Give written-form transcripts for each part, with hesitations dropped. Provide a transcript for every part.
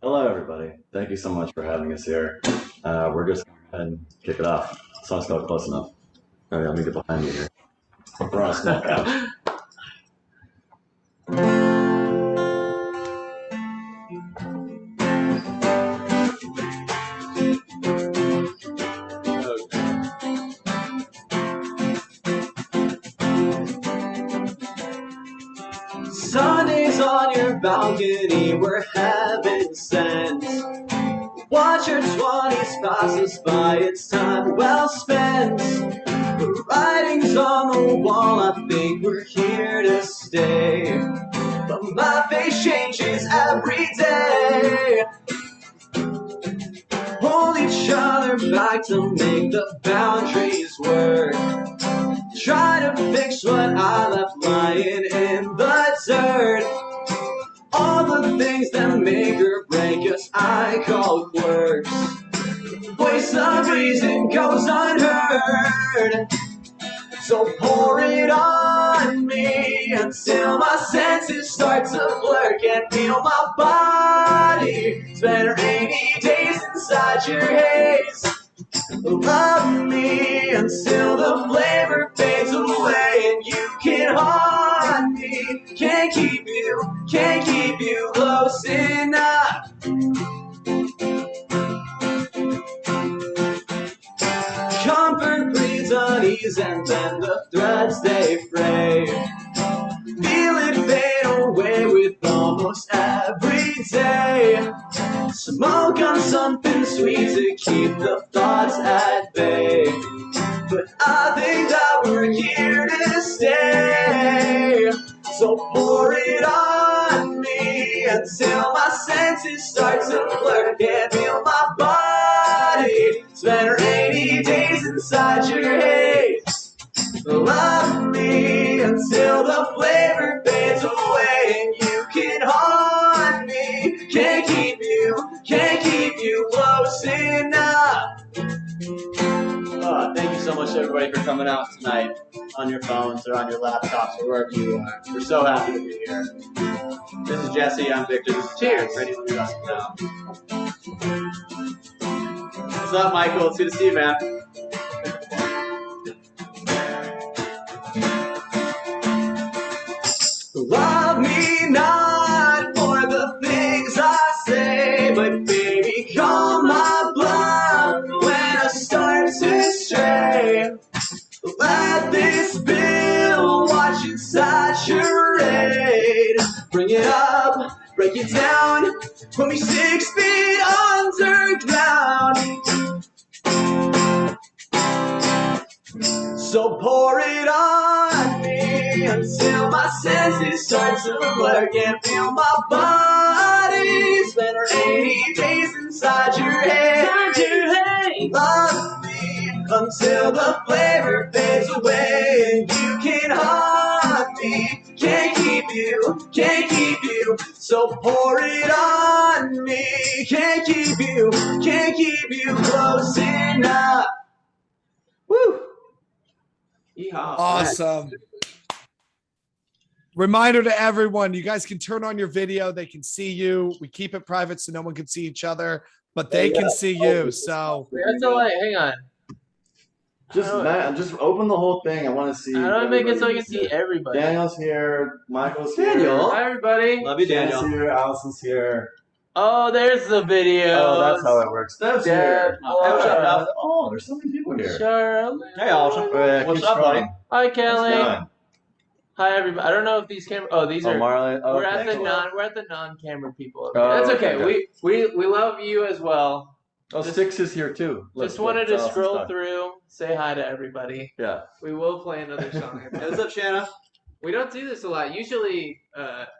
Hello, everybody. Thank you so much for having us here. We're just going to go ahead and kick it off. The song's called Close Enough. Oh, yeah, let me get behind you here. We're on a small couch. Sundays on your balcony were heaven sent. Watch your 20s pass us by, it's time well spent. The writing's on the wall, I think we're here to stay. But my face changes every day. Hold each other back to make the boundaries work. Try to fix what I left lying in the dirt. All the things that make or break us I call quirks. Voice of reason goes unheard. So pour it on me until my senses start to blur. Can't feel my body. Spend rainy days inside your haze. Love me until the flavor fades away and you can haunt me. Can't keep you close enough. Comfort breeds unease and then the threads they fray. Feel it fade away with almost every day. Smoke on something sweet to keep the thoughts at bay. But I think that we're here to stay. So pour it on me until my senses start to blur. Can't feel my body. Spend rainy days inside your haze. Love me until the flavor fades away and you can haunt me. Can't keep you close enough. Thank you so much, everybody, for coming out tonight on your phones or on your laptops or wherever you are. We're so happy to be here. This is Jesse. I'm Victor. This is Cheers. For anyone who doesn't know. What's up, Michael? It's good to see you, man. Love me not for the things I say, but baby, call my bluff when I start to stray. Let this bill watch it saturate. Bring it up, break it down, put me 6 feet underground. So pour it on me until my senses start to blur. Can't feel my body. Spend rainy days inside your head. Love me until the flavor fades away and you can haunt me. Can't keep you. So pour it on me. Can't keep you close enough. Woo! Awesome. Reminder to everyone, you guys can turn on your video. They can see you. We keep it private so no one can see each other, but they can see you. So that's a lie. Hang on. Just open the whole thing. I want to see. How do I make it so I can see everybody? Daniel's here. Michael's here. Daniel. Hi, everybody. Love you, Daniel. Jen's here. Allison's here. Oh, there's the video. Oh, that's how it works. That's here. Oh, there's so many people here. Charlie. Hey, Allison. What's up, buddy? Hi, Kelly. Hi, everybody. I don't know if these camera. Oh, these are. Marley. Oh, we're at the non-camera people. Oh, that's okay. Okay. We love you as well. Oh, Six is here too. Just wanted to scroll through, say hi to everybody. Yeah. We will play another song. Hey, what's up, Shanna? We don't do this a lot. Usually,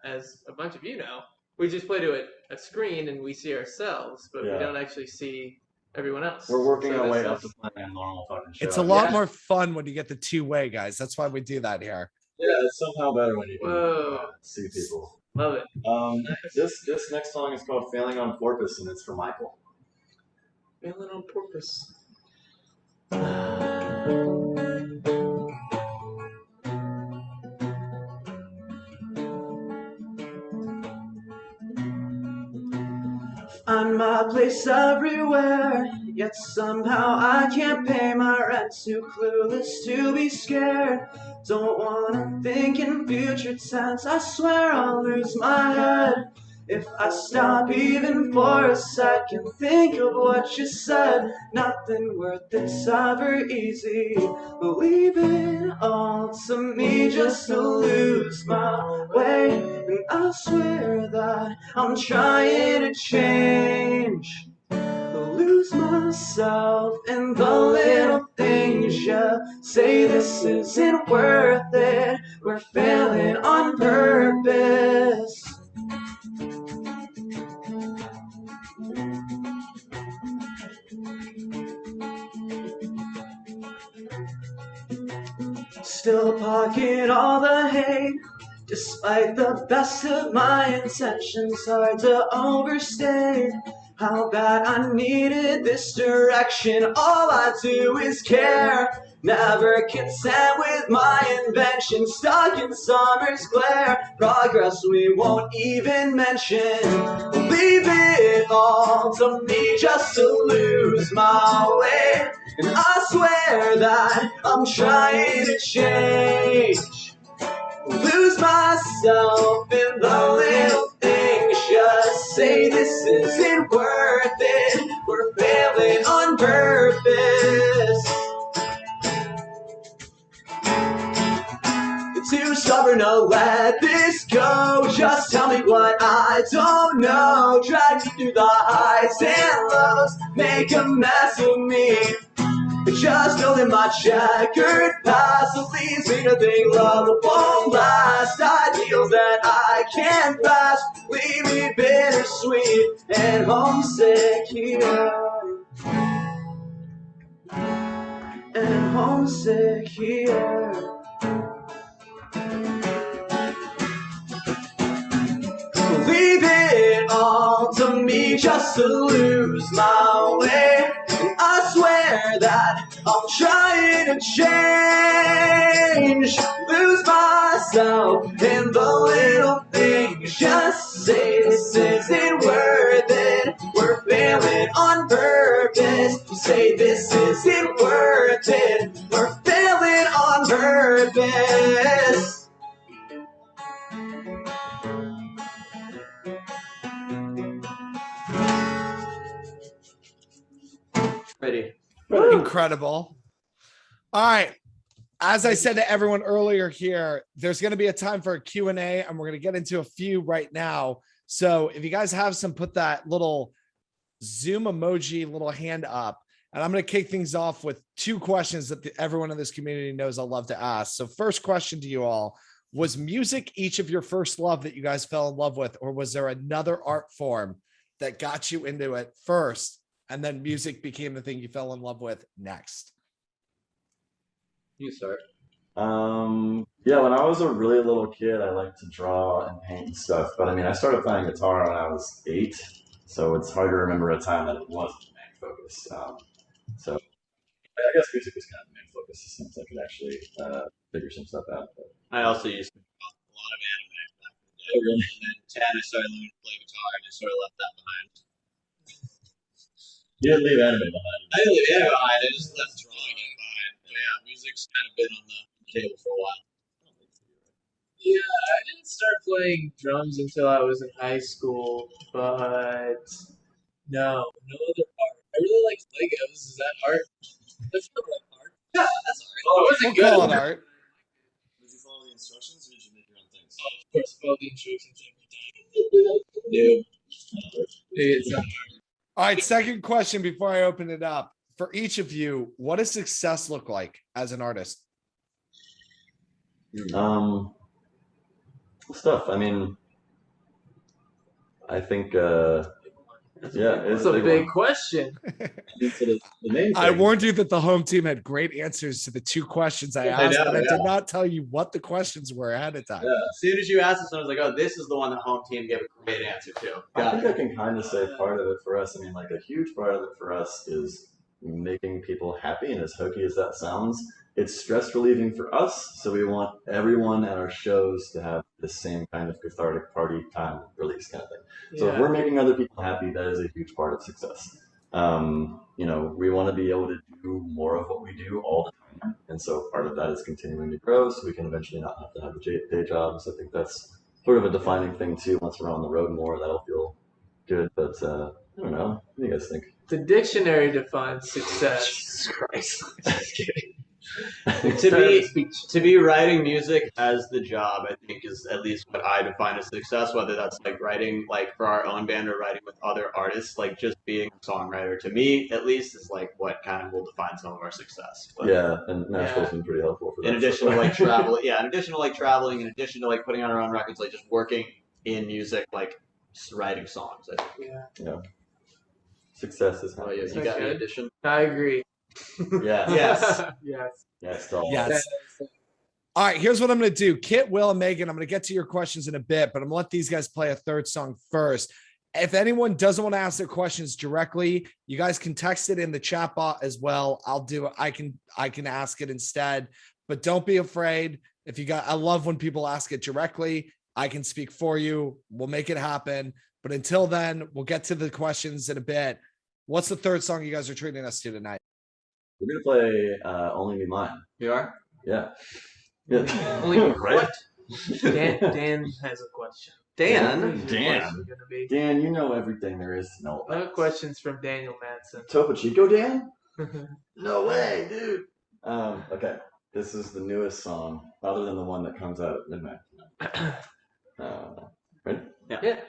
as a bunch of you know, we just play to a screen and we see ourselves, but we don't actually see everyone else. We're working our way up to playing a normal fucking show. it's a lot more fun when you get the two-way, guys. That's why we do that here. Yeah, it's somehow better when you can see people. Love it. This next song is called Failing on Purpose, and it's for Michael. Failing on purpose. Find my place everywhere, yet somehow I can't pay my rent. Too clueless to be scared. Don't wanna think in future tense. I swear I'll lose my head if I stop even for a second. Think of what you said. Nothing worth it's ever easy. Leave it all to me just to lose my way. And I swear that I'm trying to change. Lose myself in the little things. You say this isn't worth it. We're failing on purpose. Still pocket all the hate, despite the best of my intentions. Hard to overstate how bad I needed this direction. All I do is care, never content with my invention. Stuck in summer's glare, progress we won't even mention. Leave it all to me just to lose my way. And I swear that I'm trying to change. Lose myself in the little things. Just say this isn't worth it. We're failing on purpose. Too stubborn to let this go. Just tell me what I don't know. Drag me through the highs and lows. Make a mess of me. Just building my checkered past. It leads me to think love won't last. Ideals that I can't grasp leave me bittersweet and homesick here. And homesick here. Leave it all to me just to lose my way. And I swear that I'm trying to change. Lose myself in the little things. Just say this isn't worth it. We're failing on purpose. Say this isn't worth it. We're failing on purpose. Ready. Incredible. All right. As I said to everyone earlier here, there's going to be a time for a Q&A, and we're going to get into a few right now. So if you guys have some, put that little Zoom emoji, little hand up. And I'm going to kick things off with two questions that everyone in this community knows I love to ask. So first question to you all, was music each of your first love that you guys fell in love with, or was there another art form that got you into it first, and then music became the thing you fell in love with next? You start. Yeah, when I was a really little kid, I liked to draw and paint and stuff. But I mean, I started playing guitar when I was 8, so it's hard to remember a time that it wasn't the main focus. So I guess music was kind of the main focus since I could actually figure some stuff out. But I also used to watch a lot of anime back in the day. Oh, really? And then 10, I started learning to play guitar, and I sort of left that behind. You didn't leave anime behind. I didn't leave anime behind. I just left drawing it behind. But yeah, music's kind of been on the table for a while. Yeah, I didn't start playing drums until I was in high school, but no other art. I really liked Legos. Is that art? That's not like art. Yeah, that's art. We'll call it art. Did you follow the instructions, or did you make your own things? Oh, of course, follow the instructions every time. No. It's not art. All right, second question before I open it up. For each of you, what does success look like as an artist? Stuff. I mean, I think, It's a big question. The main I thing- warned you that the home team had great answers to the two questions I asked, but I did not tell you what the questions were ahead of time. Yeah. As soon as you asked this, I was like, oh, this is the one the home team gave a great answer to. I think I can kind of say part of it for us. I mean, like a huge part of it for us is making people happy. And as hokey as that sounds, it's stress relieving for us. So we want everyone at our shows to have the same kind of cathartic party time release kind of thing. So if we're making other people happy, that is a huge part of success. We want to be able to do more of what we do all the time. And so part of that is continuing to grow so we can eventually not have to have a day job. So I think that's sort of a defining thing too. Once we're on the road more, that'll feel good. But I don't know. What do you guys think? The dictionary defines success. Jesus Christ. To be writing music as the job, I think, is at least what I define as success. Whether that's like writing like for our own band or writing with other artists, like just being a songwriter to me at least is like what kind of will define some of our success. But yeah, and Nashville's been pretty helpful for that. In addition to like travel, in addition to like traveling, in addition to like putting on our own records, like just working in music, like writing songs. I think. Yeah. Success is how you got any addition? I agree. Yeah. Yes. Yes. Yes. Yes. All right, here's what I'm going to do. Kit, Will, and Megan, I'm going to get to your questions in a bit, but I'm going to let these guys play a third song first. If anyone doesn't want to ask their questions directly, you guys can text it in the chat bot as well. I'll do it. I can ask it instead, but don't be afraid. I love when people ask it directly. I can speak for you. We'll make it happen. But until then, we'll get to the questions in a bit. What's the third song you guys are treating us to tonight? We're going to play Only Be Mine. You are? Yeah. Only what? Dan has a question. Dan, you know everything there is to know about. I have questions from Daniel Madsen. Topo Chico, Dan? No way, dude. Okay. This is the newest song, other than the one that comes out at midnight. Ready? Yeah.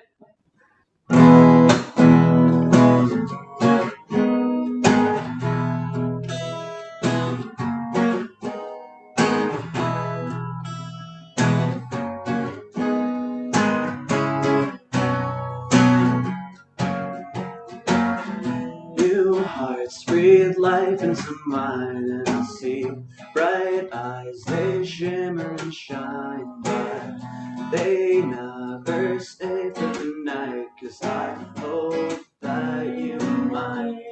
Breathe life into mine and see bright eyes, they shimmer and shine, but they never stay for the night, 'cause I hope that you might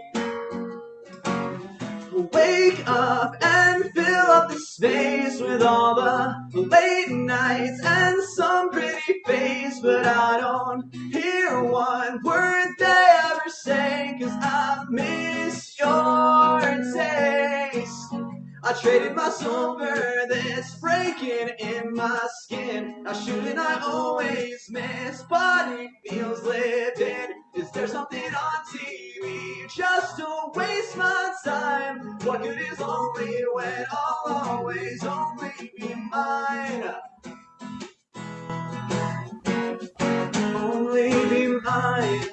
wake up and fill up the space with all the late nights and some pretty face, but I don't hear one word they ever say, 'cause I miss your taste. I traded my soul for this breaking in my skin. Now shouldn't I always miss, but it feels lived in. Is there something on TV just to waste my time? What good is lonely when I'll always only be mine? Only be mine.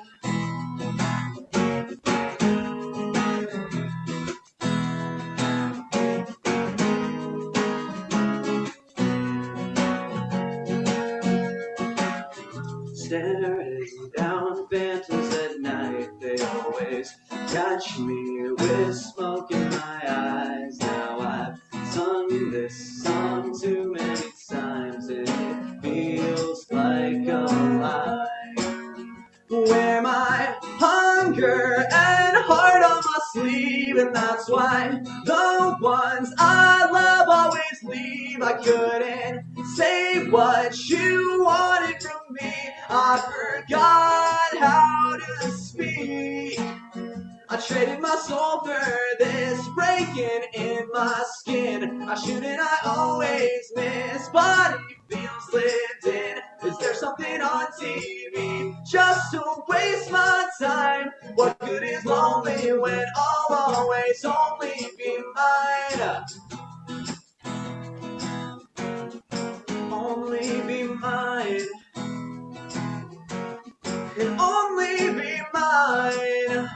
Staring down phantoms at night, they always catch me with smoke in my eyes. Now I've sung this song too many times, and it feels like a lie. Wear my hunger and heart on my sleeve, and that's why the ones I love always leave. I couldn't say what you wanted from me. I forgot how to speak. I traded my soul for this breaking in my skin. Now shouldn't I always miss, but it feels lived in. Is there something on TV just to waste my time? What good is lonely when I'll always only be mine? Only be mine. And only be mine.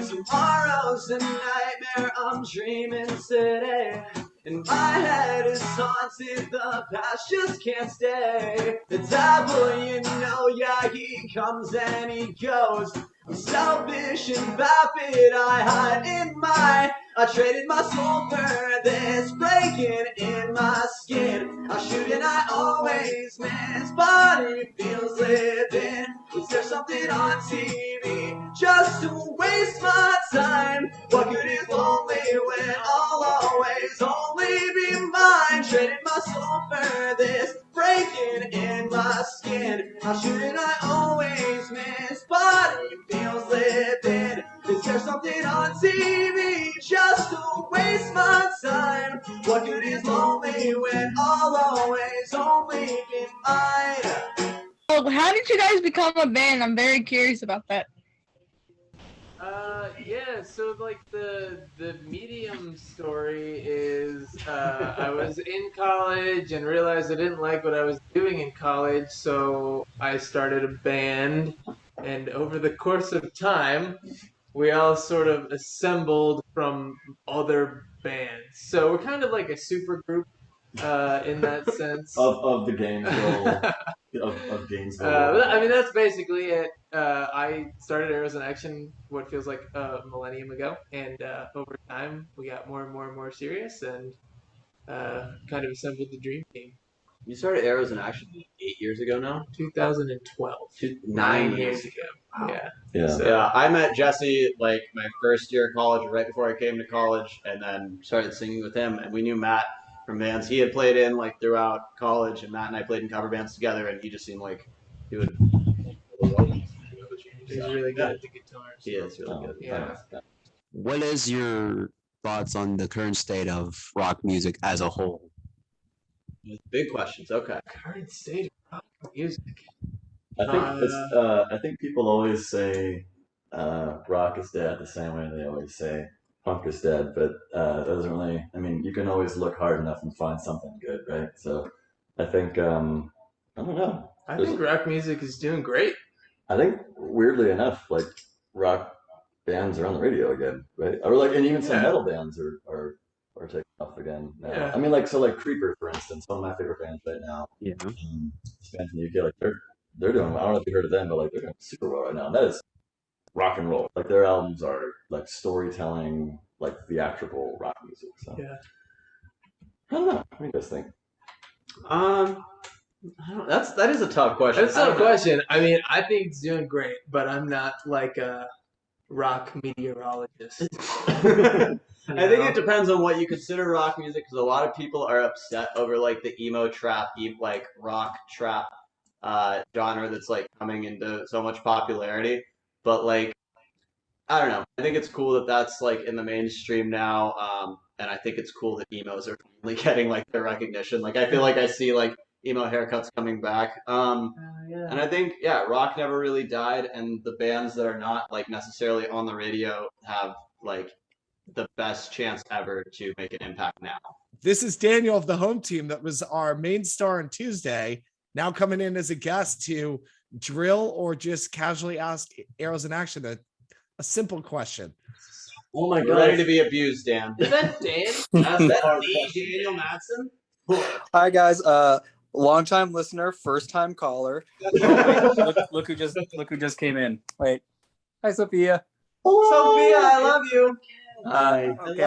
Tomorrow's a nightmare I'm dreaming today, and my head is haunted, the past just can't stay. The devil, you know, yeah, he comes and he goes, Selfish and vapid, I hide in my. I traded my soul for this breaking in my skin. I shoot and I always miss. Body feels living. Is there something on TV just to waste my time? What good is lonely when I'll always only be mine? Traded my soul for this breaking in my skin. How shouldn't I always miss? Body feels living. Is there something on TV just to waste my time? What good is lonely when I'll always only be mine? Oh, how did you guys become a band? I'm very curious about that. Yeah, so like the medium story is I was in college and realized I didn't like what I was doing in college, so I started a band, and over the course of time, we all sort of assembled from other bands. So we're kind of like a super group in that sense. Of the Gainesville of Gainesville. I mean, that's basically it. I started Arrows in Action what feels like a millennium ago, and over time we got more and more and more serious, and kind of assembled the dream team. You started Arrows in Action 8 years ago now? 2012. 9 years ago. Yeah. Yeah. So, Yeah, I met Jesse like my first year of college, right before I came to college, and then started singing with him. And we knew Matt from bands he had played in like throughout college, and Matt and I played in cover bands together, and he just seemed like he would. he's really good at the guitar. He is really good. Yeah. What is your thoughts on the current state of rock music as a whole? Big questions. Okay. Current state of rock music. I think people always say rock is dead the same way they always say punk is dead, but that doesn't really. I mean, you can always look hard enough and find something good, right? So I think I don't know. I think rock music is doing great. I think weirdly enough, like rock bands are on the radio again, right? Or like, and even some metal bands are taking off again now. Yeah. I mean, like like Creeper, for instance, one of my favorite bands right now. Yeah. This band from the UK, like they're doing. I don't know if you heard of them, but like they're doing super well right now. And that is rock and roll. Like their albums are like storytelling, like theatrical rock music. So Yeah. I don't know. What do you guys think? That is a tough question. That's a tough question. I mean, I think it's doing great, but I'm not like a rock meteorologist. I think it depends on what you consider rock music, because a lot of people are upset over like the emo trap, like rock trap genre that's like coming into so much popularity. But like, I don't know. I think it's cool that that's like in the mainstream now, and I think it's cool that emos are finally getting like their recognition. Like, I feel like I see like emo haircuts coming back. And I think rock never really died, and the bands that are not like necessarily on the radio have like the best chance ever to make an impact now. This is Daniel of the home team that was our main star on Tuesday, now coming in as a guest to drill or just casually ask Arrows in Action a simple question. Oh my God. Ready to be abused, Dan. Is that Dan? That's the Daniel Madsen? Hi guys, long time listener, first time caller. Look who just came in. Wait, hi Sophia. Sophia, I love you. Okay,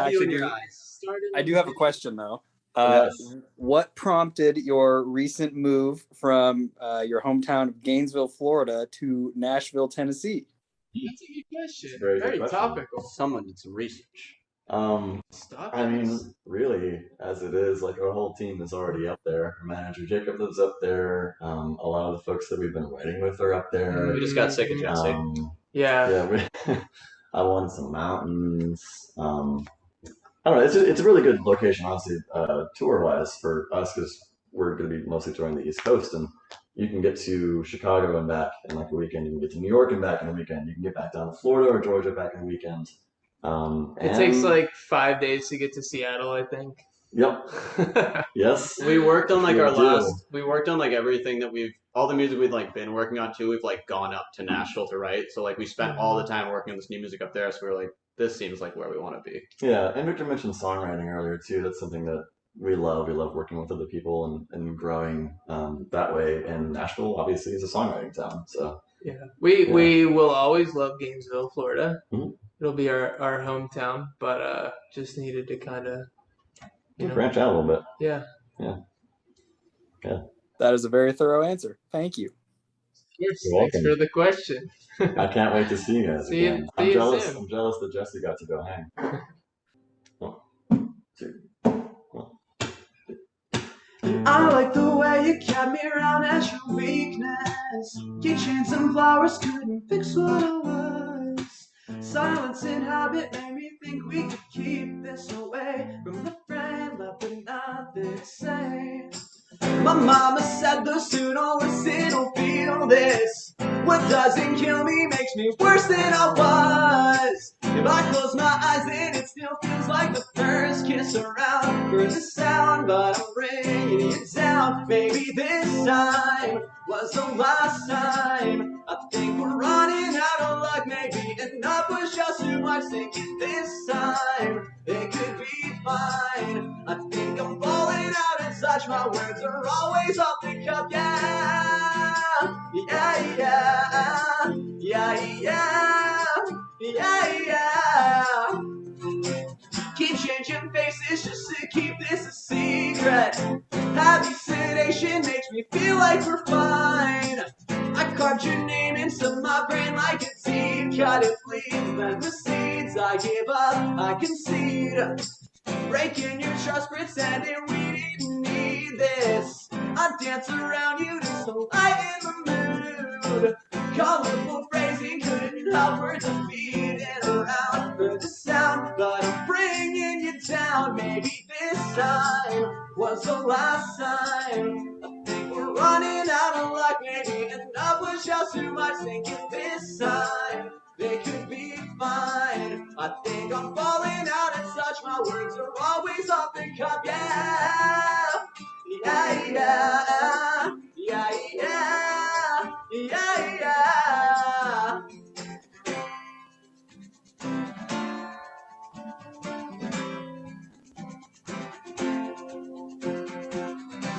I do have a question though. Yes. What prompted your recent move from your hometown of Gainesville, Florida, to Nashville, Tennessee? That's a good question. Very good Very question. topical. Someone did some research. I mean, really, as it is, like our whole team is already up there. Our manager Jacob lives up there. A lot of the folks that we've been writing with are up there. We just got sick of Jesse. Yeah. I wanted some mountains. I don't know. It's a really good location, honestly, tour-wise for us, because we're going to be mostly touring the East Coast, and you can get to Chicago and back in like a weekend. You can get to New York and back in a weekend. You can get back down to Florida or Georgia back in a weekend. It takes like 5 days to get to Seattle, I think. Yep. Yes. We worked on like We we worked on like everything that all the music we'd like been working on too. We've like gone up to Nashville to write. So like we spent all the time working on this new music up there. So we were like, this seems like where we want to be. Yeah, and Victor mentioned songwriting earlier too. That's something that we love. We love working with other people and growing that way. And Nashville obviously is a songwriting town. So Yeah, we will always love Gainesville, Florida. Mhm. It'll be our hometown, but just needed to kind of branch out a little bit. Yeah. That is a very thorough answer. Thank you. Yes, You're thanks welcome. for the question. I can't wait to see you guys See you- again. see I'm you jealous. soon. I'm jealous that Jesse got to go hang. 1, 2, 1. I like the way you kept me around as your weakness. Keychains and flowers couldn't fix what I was. Silence and habit made me think we could keep this away from the friend left with nothing to say. My mama said those who don't listen don't feel this. What doesn't kill me makes me worse than I was. If I close my eyes then it still feels like the first kiss around. Heard the sound but I'm bringing you down. Maybe this time was the last time. I think we're running out of luck. Maybe enough was just too much. Thinking this time it could be fine. I think I'm falling out and such. My words are always off the cuff. Yeah, yeah, yeah, yeah, yeah, yeah. Keep changing faces just to keep this a secret. Happy sedation makes me feel like we're fine. I carved your name into my brain like a deep cut. It bleeds, then the seeds I give up, I concede. Breaking your trust, pretending we didn't need this. I dance around you just to lighten the mood. Colorful phrasing couldn't help words of beating around. Heard the sound, but I'm bringing you down. Maybe this time was the last time. I think we're running out of luck. Maybe enough was just too much. Thinking this time they could be fine. I think I'm falling out and such. My words are always off the cuff. Yeah, yeah, yeah, yeah, yeah, yeah, yeah.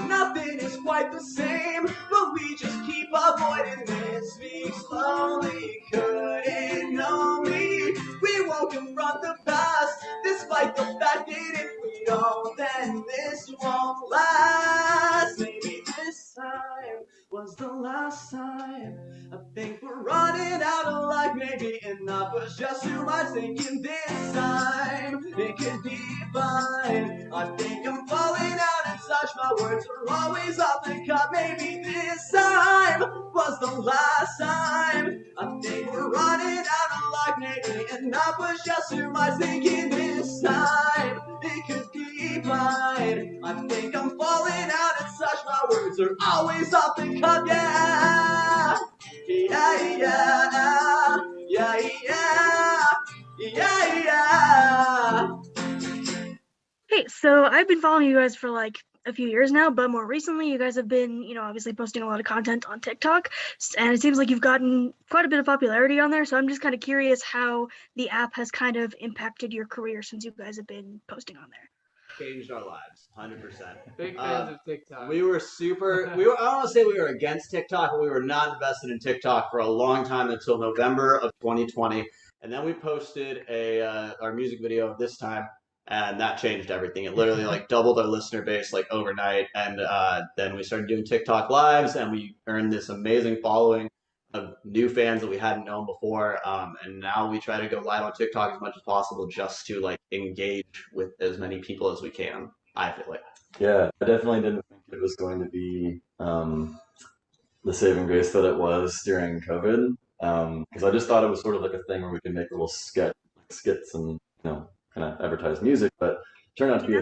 Nothing is quite the same, but we just keep avoiding this. We slowly couldn't know me. We won't confront the past, despite the fact that if we don't, then this won't last. Maybe this time was the last time. I think we're running out of luck. Maybe enough was just too much. Thinking this time it could be fine. I think I'm falling out and such. My words are always off the cuff. Maybe this time was the last time. I think we're running out of luck. Maybe enough was just too much. Thinking this time it could be fine. I think I'm falling out and such. My words are always off the cuff. Yeah, yeah, yeah, yeah, yeah, yeah. Hey, so I've been following you guys for like a few years now, but more recently you guys have been, obviously posting a lot of content on TikTok, and it seems like you've gotten quite a bit of popularity on there. So I'm just kind of curious how the app has kind of impacted your career since you guys have been posting on there. Changed our lives, 100%. Big fans of TikTok. We were I don't want to say we were against TikTok, but we were not invested in TikTok for a long time until November of 2020. And then we posted our music video this time, and that changed everything. It literally like doubled our listener base like overnight. And then we started doing TikTok lives, and we earned this amazing following of new fans that we hadn't known before, and now we try to go live on TikTok as much as possible just to like engage with as many people as we can. I feel like. Yeah, I definitely didn't think it was going to be the saving grace that it was during COVID, because I just thought it was sort of like a thing where we could make little skits and kind of advertise music, but it turned out to be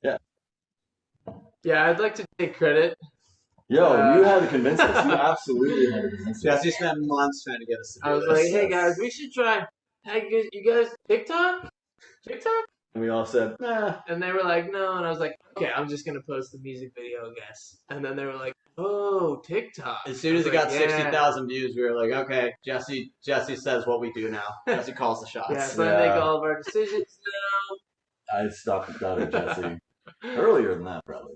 yeah. Yeah, I'd like to take credit. Yo, you had to convince us. You absolutely had to convince us. Jesse spent months trying to get us to do I was this. like, hey guys, we should try. Hey, you guys, TikTok? And we all said, nah. And they were like, no. And I was like, okay, I'm just going to post the music video, I guess. And then they were like, oh, TikTok. As soon as it got 60,000 views, we were like, okay, Jesse says what we do now. Jesse calls the shots. Yeah, so I make all of our decisions now. I stopped doubting Jesse earlier than that, probably.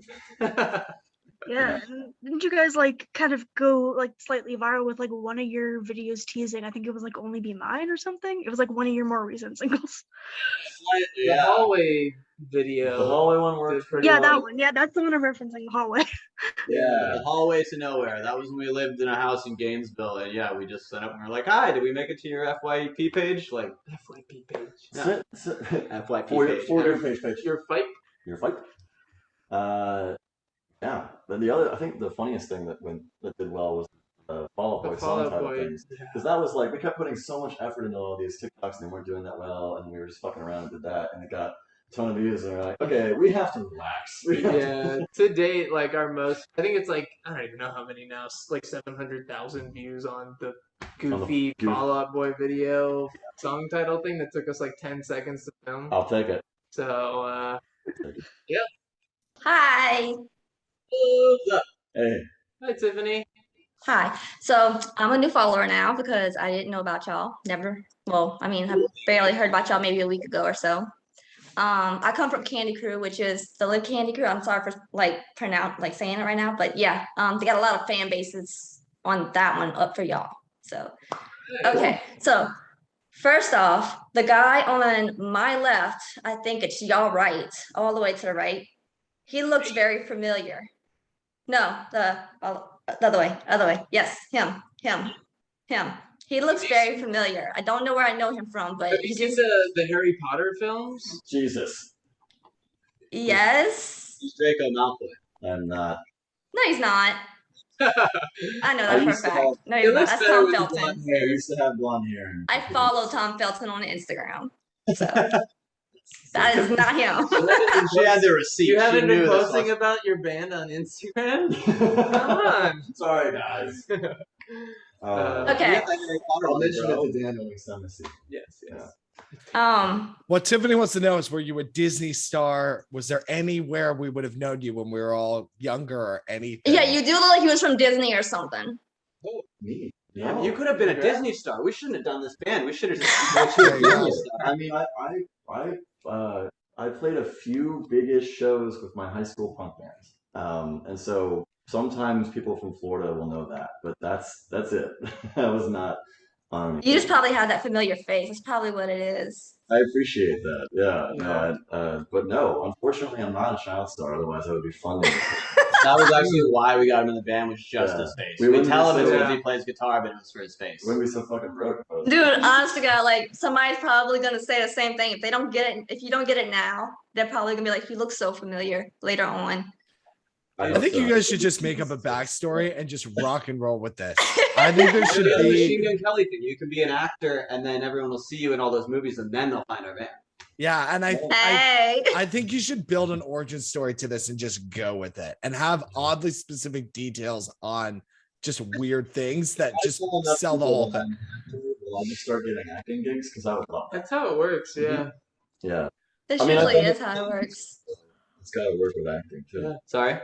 Yeah, and didn't you guys like kind of go like slightly viral with like one of your videos teasing? I think it was like "Only Be Mine" or something. It was like one of your more recent singles. The hallway video. The hallway one worked did pretty Yeah, well. that one. Yeah, that's the one I'm referencing. The hallway. Yeah, the hallway to nowhere. That was when we lived in a house in Gainesville, and yeah, we just set up and we are like, "Hi, did we make it to your FYP page?" Like FYP page. No. FYP page. For your page. Your fight. Your fight. Yeah. Then I think the funniest thing that did well was Fall Out Boy song title things, because that was like we kept putting so much effort into all these TikToks and they weren't doing that well, and we were just fucking around and did that, and it got a ton of views, and we're like, okay, we have to relax. To date, like our most, I think it's like I don't even know how many now, like 700,000 views on the goofy Fall Out Boy video song title thing that took us like 10 seconds to film. I'll take it. So yeah. Hi. What's up? Hey. Hi, Tiffany. Hi. So I'm a new follower now because I didn't know about y'all. I barely heard about y'all maybe a week ago or so. I come from Candy Crew, which is the Live Candy Crew. I'm sorry for saying it right now, but yeah, they got a lot of fan bases on that one up for y'all. So okay. So first off, the guy on my left, I think it's y'all right, all the way to the right. He looks very familiar. No, the other way. Yes, him. He looks very familiar. I don't know where I know him from, but have you seen the Harry Potter films? Jesus. Yes. He's Draco Malfoy. I'm not. No, he's not. I know that for a fact. No, he's not. That's Tom Felton. I used to have blonde hair. I follow Tom Felton on Instagram. So that is not him. She had the receipt. You haven't been posting about your band on Instagram? Come on. Sorry, guys. Okay. I'll mention it to Dan next time I see. Yes. What Tiffany wants to know is, were you a Disney star? Was there anywhere we would have known you when we were all younger or anything? Yeah, you do look like he was from Disney or something. Oh, me. Yeah, you could have been a Disney star. We shouldn't have done this band. We should have just been a Disney star. I mean, I played a few biggish shows with my high school punk band, and so sometimes people from Florida will know that, but that's it. That was not. You just probably have that familiar face. That's probably what it is. I appreciate that. Yeah. But no, unfortunately, I'm not a child star. Otherwise, that would be fun. That was actually why we got him in the band, was just his face. We tell him it's because he plays guitar, but it was for his face. Wouldn't be so fucking broke. Dude, honest to God, like somebody's probably gonna say the same thing. If they don't get it, if you don't get it now, they're probably gonna be like, "You look so familiar" later on. I think you guys should just make up a backstory and just rock and roll with this. I think there should be Machine Gun Kelly thing. You can be an actor, and then everyone will see you in all those movies, and then they'll find our band. Yeah, and I think you should build an origin story to this and just go with it, and have oddly specific details on just weird things that just sell the whole thing. I'll just start getting acting gigs because I would love that. That's how it works. Yeah. Yeah. This usually is how it works. It's got to work with acting too. Yeah. Sorry.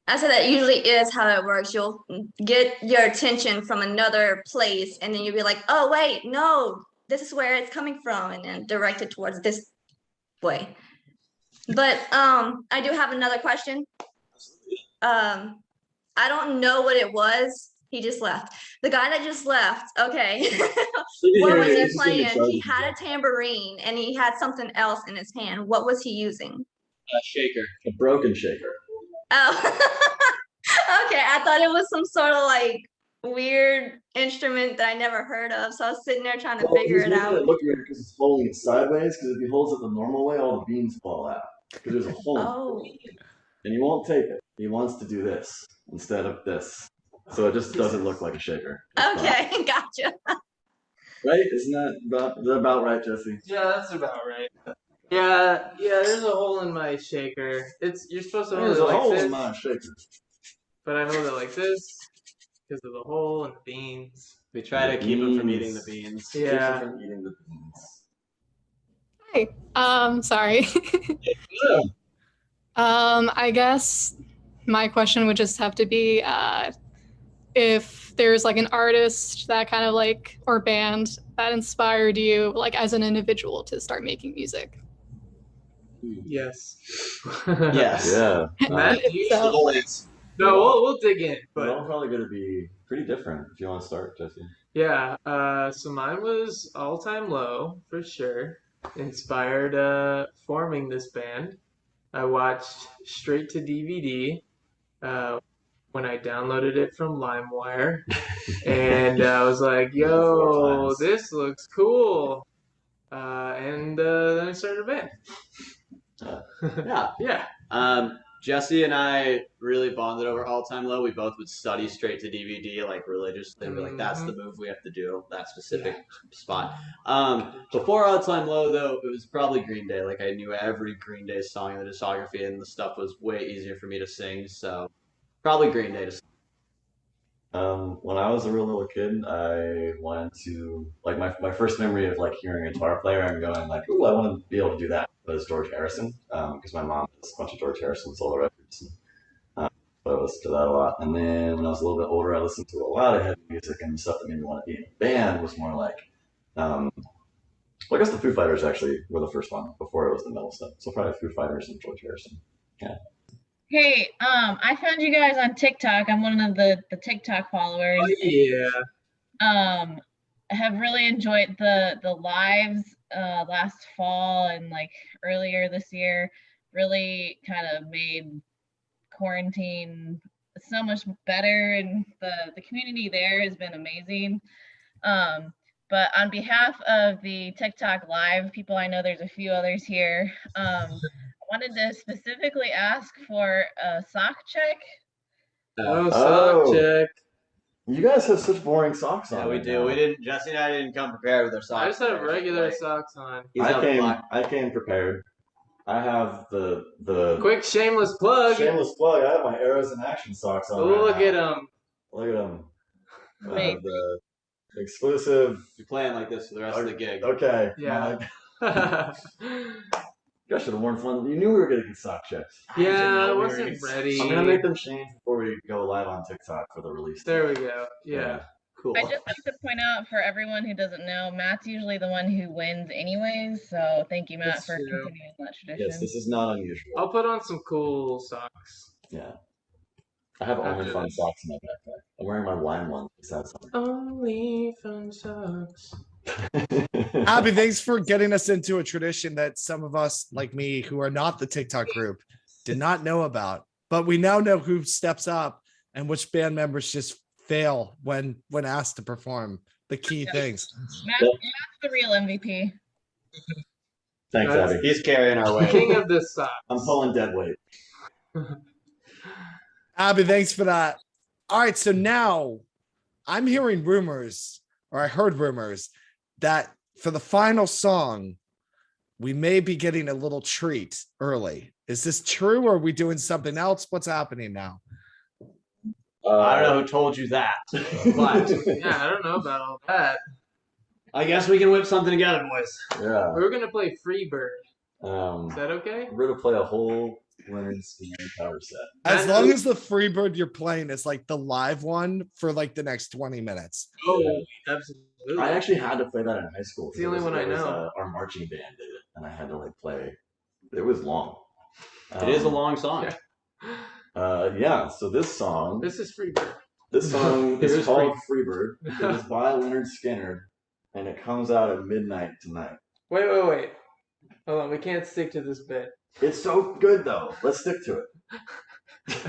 I said that usually is how it works. You'll get your attention from another place, and then you'll be like, "Oh wait, no, this is where it's coming from," and then direct it towards this way. But I do have another question. I don't know what it was. He just left. The guy that just left. Okay. What was he playing? He had a tambourine and he had something else in his hand. What was he using? A shaker. A broken shaker. Oh. Okay. I thought it was some sort of like weird instrument that I never heard of. So I was sitting there trying to figure it out. It looked weird because it's holding it sideways. Because if he holds it the normal way, all the beans fall out. Because there's a hole. Oh. And he won't take it. He wants to do this instead of this. So it just doesn't look like a shaker. Okay, gotcha. Right? Is that about right, Jesse? Yeah, that's about right. Yeah. There's a hole in my shaker. You're supposed to hold There's it a like hole this, in my shaker. but I hold it like this because of the hole and the beans. We try to keep him from eating the beans. Yeah. From eating the beans. Hi. Sorry. I guess my question would just have to be if there's like an artist that kind of like, or band that inspired you like as an individual to start making music. Yes. Yes. Yeah. Matt, do you? So- No, we'll dig in. They're all But probably going to be pretty different. If you want to start, Jesse. yeah, so mine was All Time Low for sure. Inspired forming this band. I watched straight to DVD when I downloaded it from LimeWire, and I was like, "Yo, this looks cool," and then I started a band. Yeah. Yeah. Jesse and I really bonded over All Time Low. We both would study straight to DVD like religiously. We're like, that's the move we have to do, that specific spot. Before All Time Low, though, it was probably Green Day. Like, I knew every Green Day song in the discography, and the stuff was way easier for me to sing. So, probably Green Day to sing. When I was a real little kid, I wanted to like my first memory of like hearing a guitar player and going like, "Ooh, I want to be able to do that." Was George Harrison, because my mom has a bunch of George Harrison solo records. And, so I listened to that a lot. And then when I was a little bit older, I listened to a lot of heavy music, and stuff that made me want to be in a band was more like, well, I guess the Foo Fighters actually were the first one before it was the metal stuff. So probably Foo Fighters and George Harrison. Yeah. Hey, I found you guys on TikTok. I'm one of the TikTok followers. Oh, yeah. I have really enjoyed the lives last fall and like earlier this year. Really kind of made quarantine so much better, and the community there has been amazing. But on behalf of the TikTok live people, I know there's a few others here. I wanted to specifically ask for a sock check. Sock check. You guys have such boring socks on. Yeah, we do. Now. We didn't. Jesse and I didn't come prepared with our socks. I just have regular socks on. I came prepared. I have the quick shameless plug. Shameless plug. I have my Arrows in Action socks on. Oh, right look now. at them. Look at them. Wait. The exclusive. You're playing like this for the rest of the gig. Okay. Yeah. You guys should have worn fun. You knew we were gonna get sock checks. Yeah, I wasn't ready. I'm gonna make them change before we go live on TikTok for the release. There we go. Yeah. Cool. I just like to point out for everyone who doesn't know, Matt's usually the one who wins anyways. So thank you, Matt, That's for true. continuing that tradition. Yes, this is not unusual. I'll put on some cool socks. Yeah. I have only fun socks in my backpack. I'm wearing my lime one. Only fun socks. Abby, thanks for getting us into a tradition that some of us, like me, who are not the TikTok group, did not know about. But we now know who steps up and which band members just fail when asked to perform the key things. Matt's the real MVP. Thanks, Abby. He's carrying our weight. King of the socks. I'm pulling dead weight. Abby, thanks for that. All right, so now I'm hearing rumors, or I heard rumors, that for the final song, we may be getting a little treat early. Is this true, or are we doing something else? What's happening now? I don't know who told you that, but yeah, I don't know about all that. I guess we can whip something together, boys. Yeah. We're gonna play Freebird. Is that okay? We're gonna play a whole Leonard Skinner power set. As long as the Freebird you're playing is like the live one for like the next 20 minutes. Oh, absolutely. I actually had to play that in high school. It's the only one I know. Our marching band did it, and I had to like play. It was long. It is a long song. Yeah. So this song. This is Freebird. This song is called Freebird. It is by Leonard Skinner, and it comes out at midnight tonight. Wait. Hold on, we can't stick to this bit. It's so good though. Let's stick to it.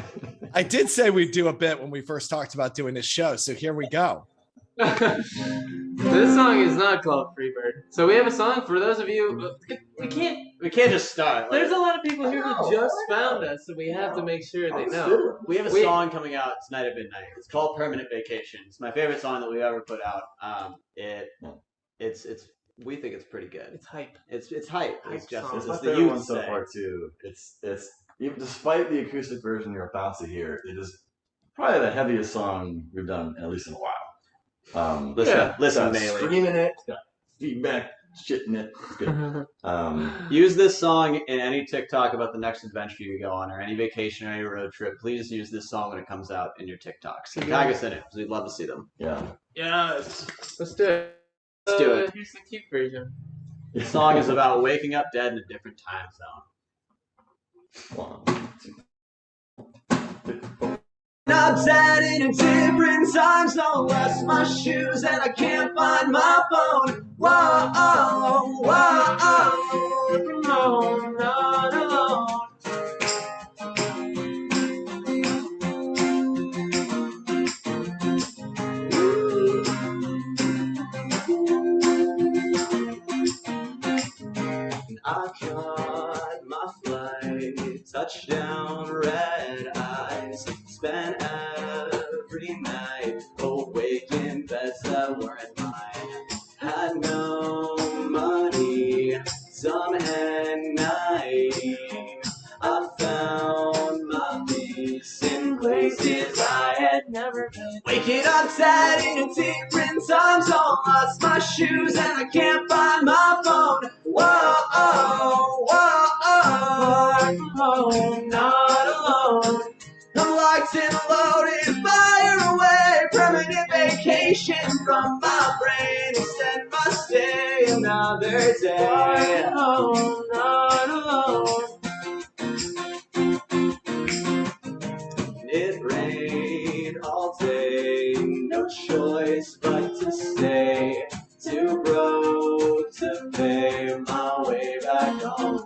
I did say we'd do a bit when we first talked about doing this show, so here we go. This song is not called Freebird. So we have a song for those of you. We can't just start. There's a lot of people here who just found us, so we have to make sure they know. We have a song coming out tonight at midnight. It's called "Permanent Vacation." It's my favorite song that we've ever put out. We think it's pretty good. It's hype. It's hype. Hype It's just song. it's It's the my favorite youth one so say. far too. It's even despite the acoustic version you're about to hear, it is probably the heaviest song we've done at least in a while. Listen, got Bailey. screaming it, got feedback, shitting it. It's good. Use this song in any TikTok about the next adventure you go on, or any vacation or any road trip. Please use this song when it comes out in your TikToks. And tag us in it, because we'd love to see them. Yeah. Yes. Let's do it. Let's do it. Here's the cute version. The song is about waking up dead in a different time zone. 1, 2, 3, 4. I'm sad in different time zone. Lost my shoes and I can't find my phone. Whoa, oh, whoa, oh, no, I'm not alone. I caught my flight, touchdown, red eyes, spent every night awake in beds that weren't mine. Had no money, some and night. I found my peace in places I had never been. Waking up sad in a different time zone. Lost my shoes and I can't find my phone. Whoa, oh, whoa, oh, not alone. I'm locked and loaded, fire away. Permanent vacation from my brain. Extend my stay another day. Oh, not alone. It rained all day, no choice but to stay. Too broke to pay my way back home.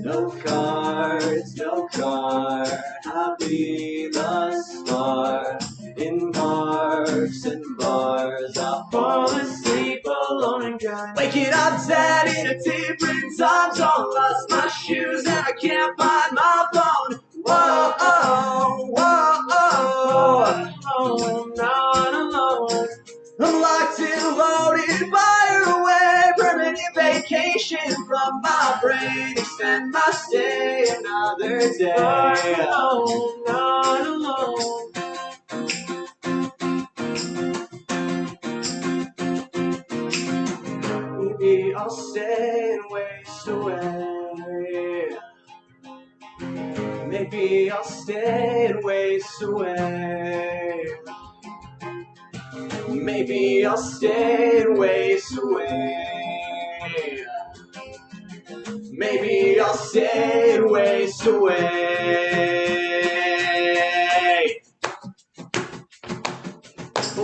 No cards, no car, happy thus far. In parks and bars, I'll fall asleep alone and cry. Waking up sad in a different time zone. Lost my shoes and I can't find my phone. Whoa, oh, whoa, oh, oh, I'm not alone. I'm locked and loaded, fire away. Permanent vacation from my brain. Extend my stay another day. Oh, not alone. Maybe I'll stay and waste away. Maybe I'll stay and waste away. Maybe I'll stay and waste away. Maybe I'll stay and waste away.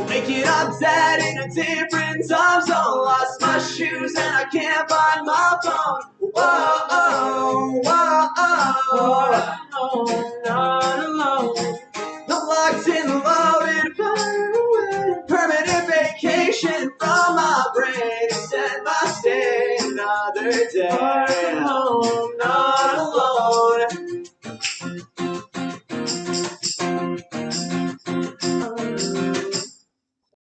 Waking up sad in a different time zone. Lost my shoes and I can't find my phone. Whoa, oh, whoa, oh, oh, not alone. I'm locked and loaded, fire away. Permanent vacation from my brain. Extend my stay another day. Oh, no.